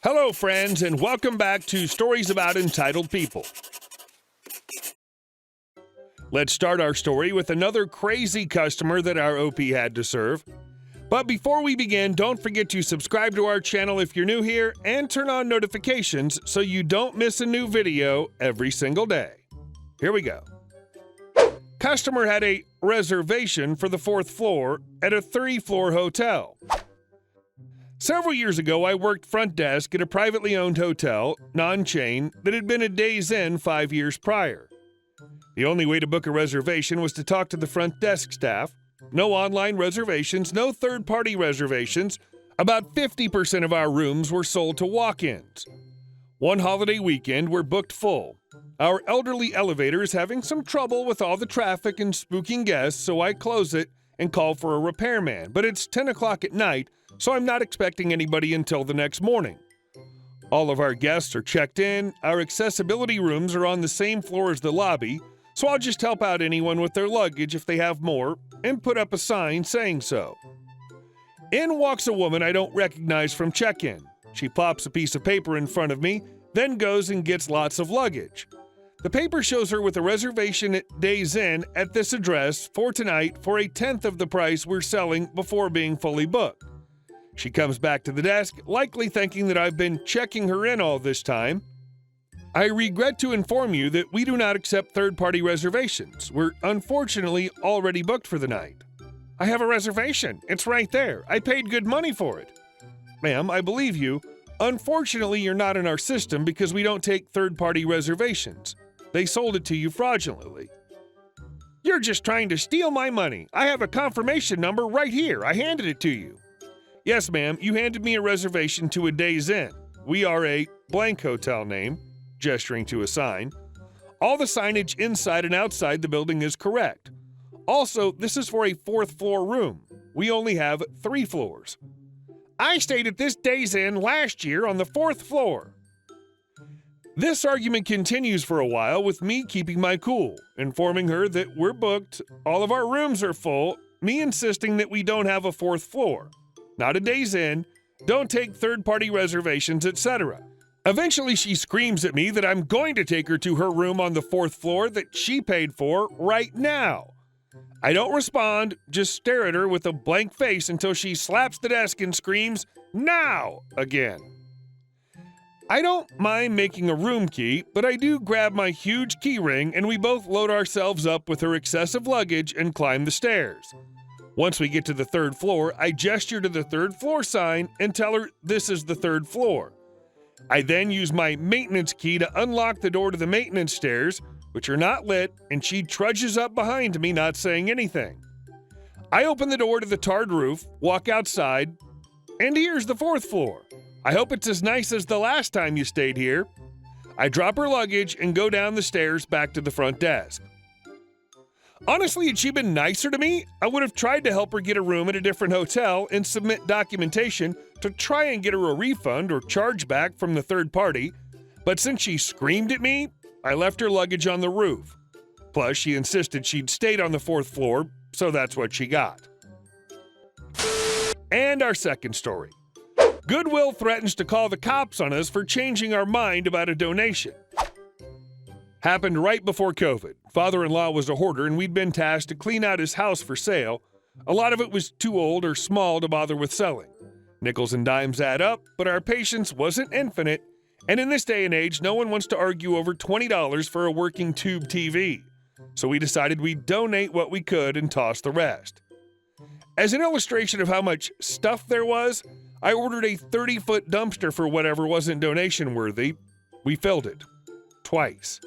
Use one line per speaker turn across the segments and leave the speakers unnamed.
Hello, friends, and welcome back to Stories About Entitled People. Let's start our story with another crazy customer that our OP had to serve. But before we begin, don't forget to subscribe to our channel if you're new here and turn on notifications so you don't miss a new video every single day. Here we go. Customer had a reservation for the 4th floor at a 3-floor hotel. Several years ago, I worked front desk at a privately owned hotel, non-chain, that had been a Days Inn 5 years prior. The only way to book a reservation was to talk to the front desk staff. No online reservations, no third-party reservations. About 50% of our rooms were sold to walk-ins. One holiday weekend, we're booked full. Our elderly elevator is having some trouble with all the traffic and spooking guests, so I close it and call for a repairman. But it's 10 o'clock at night, so I'm not expecting anybody until the next morning. All of our guests are checked in. Our accessibility rooms are on the same floor as the lobby, so I'll just help out anyone with their luggage if they have more and put up a sign saying so. In walks a woman I don't recognize from check-in. She plops a piece of paper in front of me, then goes and gets lots of luggage. The paper shows her with a reservation at Days Inn at this address for tonight for a tenth of the price we're selling before being fully booked. She comes back to the desk, likely thinking that I've been checking her in all this time. I regret to inform you that we do not accept third-party reservations. We're unfortunately already booked for the night. I have a reservation. It's right there. I paid good money for it. Ma'am, I believe you. Unfortunately, you're not in our system because we don't take third-party reservations. They sold it to you fraudulently. You're just trying to steal my money. I have a confirmation number right here. I handed it to you. Yes, ma'am, you handed me a reservation to a Days Inn. We are a blank hotel name, gesturing to a sign. All the signage inside and outside the building is correct. Also, this is for a 4th floor room. We only have 3 floors. I stayed at this Days Inn last year on the 4th floor. This argument continues for a while with me keeping my cool, informing her that we're booked, all of our rooms are full, me insisting that we don't have a 4th floor. Not a Days Inn, don't take third-party reservations, etc. Eventually, she screams at me that I'm going to take her to her room on the 4th floor that she paid for right now. I don't respond, just stare at her with a blank face until she slaps the desk and screams, "Now!" again. I don't mind making a room key, but I do grab my huge key ring and we both load ourselves up with her excessive luggage and climb the stairs. Once we get to the 3rd floor, I gesture to the 3rd floor sign and tell her this is the 3rd floor. I then use my maintenance key to unlock the door to the maintenance stairs, which are not lit, and she trudges up behind me, not saying anything. I open the door to the tarred roof, walk outside, and here's the 4th floor. I hope it's as nice as the last time you stayed here. I drop her luggage and go down the stairs back to the front desk. Honestly, had she been nicer to me, I would have tried to help her get a room at a different hotel and submit documentation to try and get her a refund or chargeback from the third party, but since she screamed at me, I left her luggage on the roof. Plus, she insisted she'd stayed on the 4th floor, so that's what she got. And our second story. Goodwill threatens to call the cops on us for changing our mind about a donation. Happened right before COVID. Father-in-law was a hoarder and we'd been tasked to clean out his house for sale. A lot of it was too old or small to bother with selling. Nickels and dimes add up, but our patience wasn't infinite, and in this day and age, no one wants to argue over $20 for a working tube TV. So we decided we'd donate what we could and toss the rest. As an illustration of how much stuff there was, I ordered a 30-foot dumpster for whatever wasn't donation-worthy. We filled it. Twice.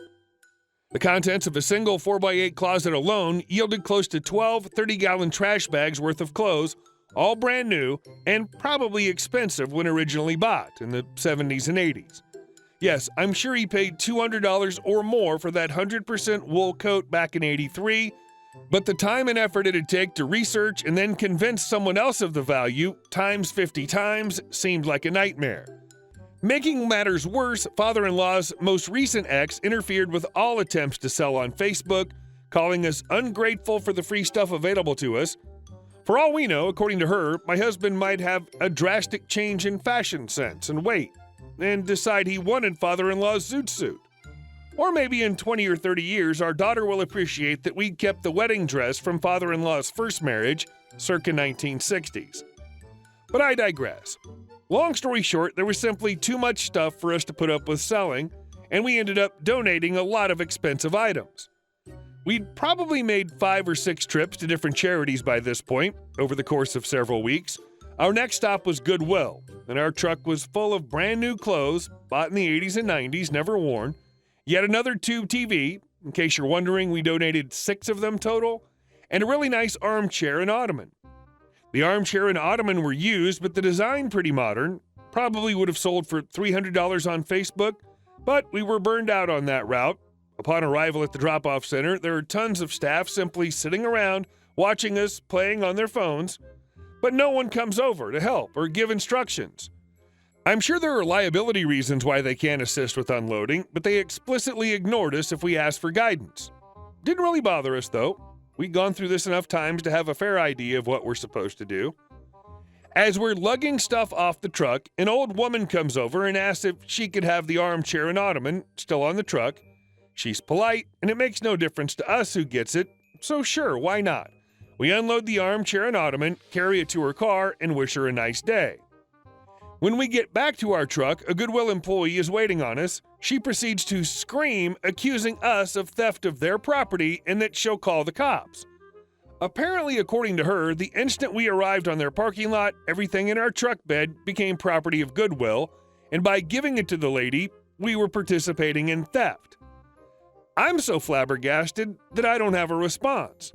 The contents of a single 4x8 closet alone yielded close to 12 30-gallon trash bags worth of clothes, all brand new and probably expensive when originally bought in the 70s and 80s. Yes, I'm sure he paid $200 or more for that 100% wool coat back in '83, but the time and effort it'd take to research and then convince someone else of the value, times 50 times, seemed like a nightmare. Making matters worse, father-in-law's most recent ex interfered with all attempts to sell on Facebook, calling us ungrateful for the free stuff available to us. For all we know, according to her, my husband might have a drastic change in fashion sense and weight. and decide he wanted father-in-law's zoot suit. Or maybe in 20 or 30 years, our daughter will appreciate that we kept the wedding dress from father-in-law's first marriage, circa 1960s. But I digress. Long story short, there was simply too much stuff for us to put up with selling, and we ended up donating a lot of expensive items. We'd probably made 5 or 6 trips to different charities by this point, over the course of several weeks. Our next stop was Goodwill, and our truck was full of brand new clothes, bought in the 80s and 90s, never worn. Yet another tube TV, in case you're wondering, we donated 6 of them total, and a really nice armchair and ottoman. The armchair and ottoman were used, but the design pretty modern. Probably would have sold for $300 on Facebook, but we were burned out on that route. Upon arrival at the drop-off center, there are tons of staff simply sitting around, watching us, playing on their phones, but no one comes over to help or give instructions. I'm sure there are liability reasons why they can't assist with unloading, but they explicitly ignored us if we asked for guidance. Didn't really bother us, though. We'd gone through this enough times to have a fair idea of what we're supposed to do. As we're lugging stuff off the truck, an old woman comes over and asks if she could have the armchair and ottoman still on the truck. She's polite, and it makes no difference to us who gets it, so sure, why not? We unload the armchair and ottoman, carry it to her car, and wish her a nice day. When we get back to our truck, a Goodwill employee is waiting on us. She proceeds to scream, accusing us of theft of their property and that she'll call the cops. Apparently, according to her, the instant we arrived on their parking lot, everything in our truck bed became property of Goodwill, and by giving it to the lady, we were participating in theft. I'm so flabbergasted that I don't have a response.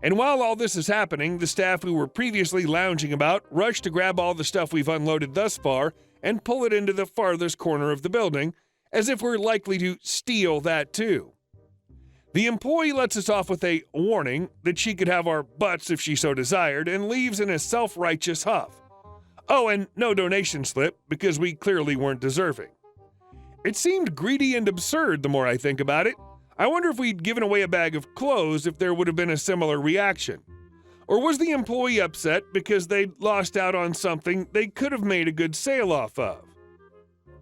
And while all this is happening, the staff who were previously lounging about rush to grab all the stuff we've unloaded thus far and pull it into the farthest corner of the building, as if we're likely to steal that too. The employee lets us off with a warning that she could have our butts if she so desired, and leaves in a self-righteous huff. Oh, and no donation slip, because we clearly weren't deserving. It seemed greedy and absurd the more I think about it. I wonder if we'd given away a bag of clothes if there would have been a similar reaction. Or was the employee upset because they'd lost out on something they could have made a good sale off of?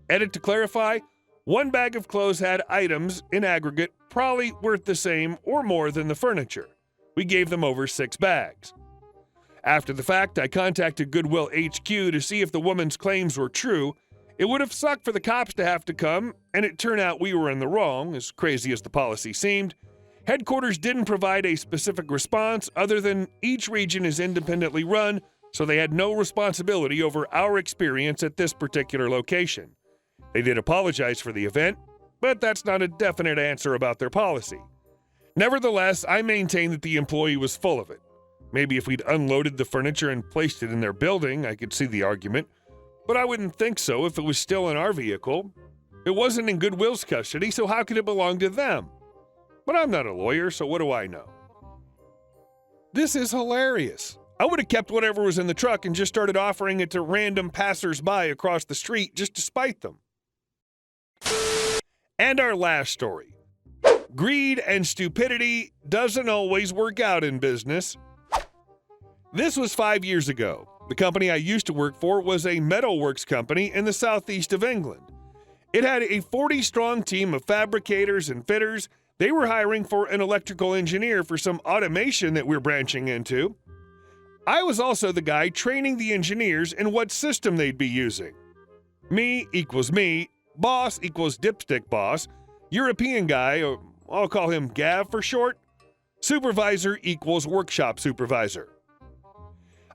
Edit to clarify, one bag of clothes had items, in aggregate, probably worth the same or more than the furniture. We gave them over 6 bags. After the fact, I contacted Goodwill HQ to see if the woman's claims were true. It would have sucked for the cops to have to come, and it turned out we were in the wrong, as crazy as the policy seemed. Headquarters didn't provide a specific response other than each region is independently run, so they had no responsibility over our experience at this particular location. They did apologize for the event, but that's not a definite answer about their policy. Nevertheless, I maintain that the employee was full of it. Maybe if we'd unloaded the furniture and placed it in their building, I could see the argument. But I wouldn't think so if it was still in our vehicle. It wasn't in Goodwill's custody, so how could it belong to them? But I'm not a lawyer, so what do I know? This is hilarious. I would have kept whatever was in the truck and just started offering it to random passers-by across the street just to spite them. And our last story. Greed and stupidity doesn't always work out in business. This was 5 years ago. The company I used to work for was a metalworks company in the southeast of England. It had a 40-strong team of fabricators and fitters. They were hiring for an electrical engineer for some automation that we're branching into. I was also the guy training the engineers in what system they'd be using. Me equals me, boss equals dipstick boss, European guy, or I'll call him Gav for short, supervisor equals workshop supervisor.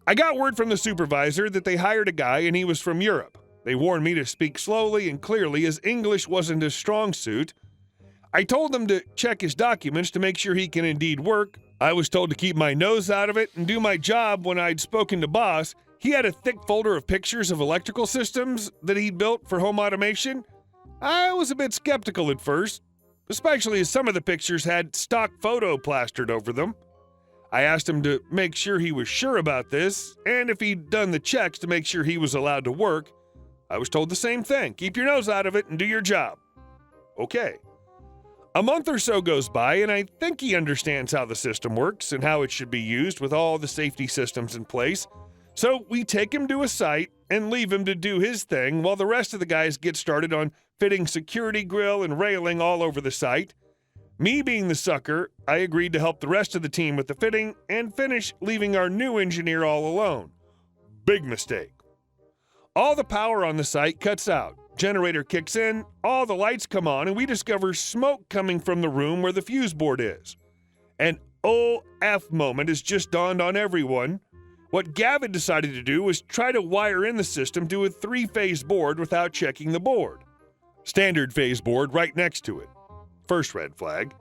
I got word from the supervisor that they hired a guy and he was from Europe. They warned me to speak slowly and clearly as English wasn't his strong suit. I told them to check his documents to make sure he can indeed work. I was told to keep my nose out of it and do my job. When I'd spoken to boss, he had a thick folder of pictures of electrical systems that he'd built for home automation. I was a bit skeptical at first, especially as some of the pictures had stock photo plastered over them. I asked him to make sure he was sure about this, and if he'd done the checks to make sure he was allowed to work. I was told the same thing. Keep your nose out of it and do your job. Okay. A month or so goes by, and I think he understands how the system works and how it should be used with all the safety systems in place. So we take him to a site and leave him to do his thing while the rest of the guys get started on fitting security grill and railing all over the site. Me being the sucker, I agreed to help the rest of the team with the fitting and finish, leaving our new engineer all alone. Big mistake. All the power on the site cuts out. Generator kicks in, all the lights come on, and we discover smoke coming from the room where the fuse board is. An OF moment has just dawned on everyone. What Gavin decided to do was try to wire in the system to a 3-phase board without checking the board. Standard phase board right next to it. First red flag.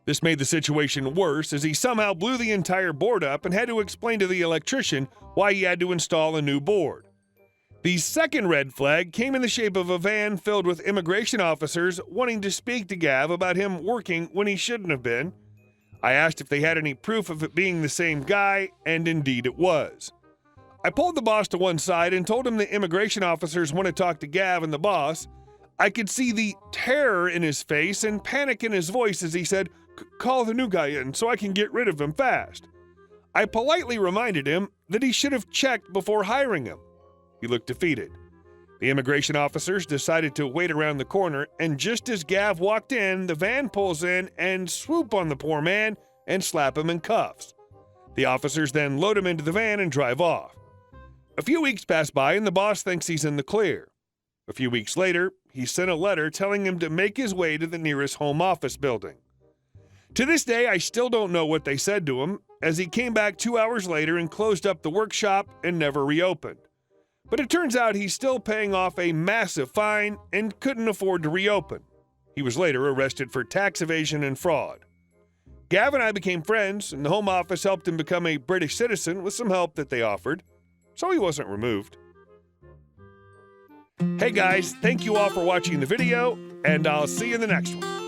This made the situation worse as he somehow blew the entire board up and had to explain to the electrician why he had to install a new board. The second red flag came in the shape of a van filled with immigration officers wanting to speak to Gav about him working when he shouldn't have been. I asked if they had any proof of it being the same guy, and indeed it was. I pulled the boss to one side and told him the immigration officers want to talk to Gav and the boss. I could see the terror in his face and panic in his voice as he said, "Call the new guy in so I can get rid of him fast." I politely reminded him that he should have checked before hiring him. He looked defeated. The immigration officers decided to wait around the corner, and just as Gav walked in, the van pulls in and swoop on the poor man and slap him in cuffs. The officers then load him into the van and drive off. A few weeks pass by and the boss thinks he's in the clear. A few weeks later, he sent a letter telling him to make his way to the nearest home office building. To this day, I still don't know what they said to him, as he came back 2 hours later and closed up the workshop and never reopened. But it turns out he's still paying off a massive fine and couldn't afford to reopen. He was later arrested for tax evasion and fraud. Gav and I became friends, and the home office helped him become a British citizen with some help that they offered, so he wasn't removed. Hey guys, thank you all for watching the video, and I'll see you in the next one.